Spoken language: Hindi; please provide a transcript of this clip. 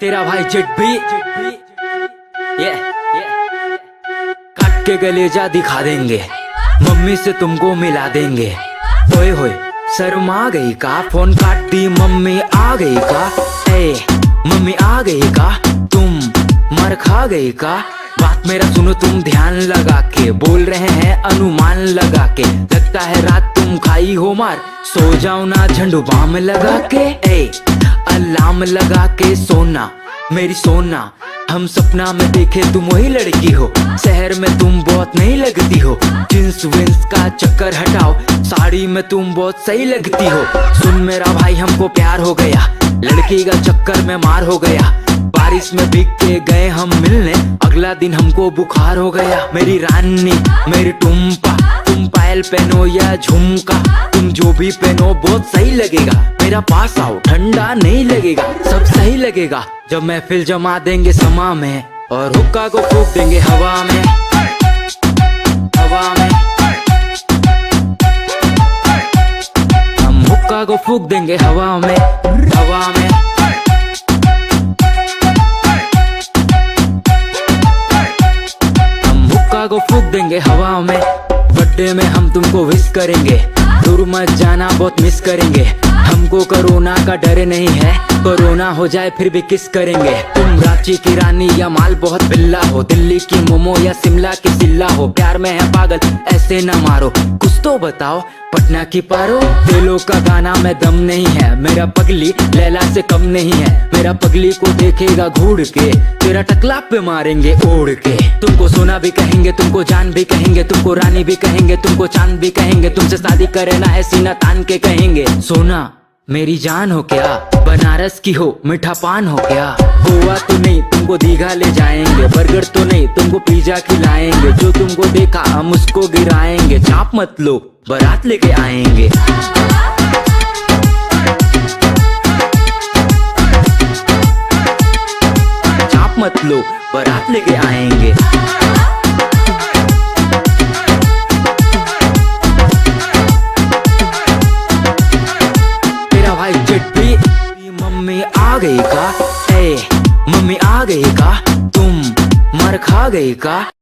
तेरा भाई जेट भी ये काट के गलेजा दिखा देंगे, मम्मी से तुमको मिला देंगे। ओए होए शर्मा गई का, फोन काट दी मम्मी आ गई का। ए मम्मी आ गई का, तुम मर खा गई का। बात मेरा सुनो तुम ध्यान लगा के, बोल रहे हैं अनुमान लगा के। लगता है रात तुम खाई हो मार, सो जाओ ना झंडू बाम लगा के। ए अलार्म लगा के सोना मेरी सोना, हम सपना में देखे तुम वही लड़की हो। शहर में तुम बहुत नहीं लगती हो, जींस विंस का चक्कर हटाओ, साड़ी में तुम बहुत सही लगती हो। सुन मेरा भाई हमको प्यार हो गया, लड़की का चक्कर में मार हो गया। बारिश में भीग के गए हम मिलने, अगला दिन हमको बुखार हो गया। मेरी रानी मेरी टुम्पा, तुम पायल पहनो या झुमका, तुम जो भी पहनो बहुत सही लगेगा। मेरा पास आओ ठंडा नहीं लगेगा, सब सही लगेगा जब महफिल जमा देंगे समा में, और हुक्का को फूंक देंगे हवा में, हवा में। हम हुक्का को फूंक देंगे हवा में, हवा में। हम हुक्का को फूंक देंगे हवा में। बर्थडे में हम तुमको विश करेंगे, दूर मत जाना बहुत मिस करेंगे। हमको कोरोना का डर नहीं है, कोरोना हो जाए फिर भी किस करेंगे। तुम रांची की रानी या माल बहुत बिल्ला हो, दिल्ली की मोमो या शिमला की सिल्ला हो। प्यार में है पागल ऐसे न मारो, कुछ तो बताओ पटना की पारो। दिलों का गाना में दम नहीं है, मेरा पगली लैला से कम नहीं है। मेरा पगली को देखेगा घूर के, तेरा टकला पे मारेंगे ओढ़ के। तुमको सोना भी कहेंगे, तुमको जान भी कहेंगे, तुमको रानी भी कहेंगे, तुमको चांद भी कहेंगे। तुमसे शादी करे ना है सीना तान के कहेंगे। सोना मेरी जान हो क्या, बनारस की हो मीठा पान हो क्या। गोवा तो नहीं तुमको दीघा ले जाएंगे, बर्गर तो नहीं तुमको पिज्जा खिलाएंगे। जो तुमको देखा हम उसको गिराएंगे, चाप मत लो बारात लेके आएंगे। चाप मत लो बारात लेके आएंगे। मम्मी आ गई का, ए मम्मी आ गई का, तुम मर खा गई का।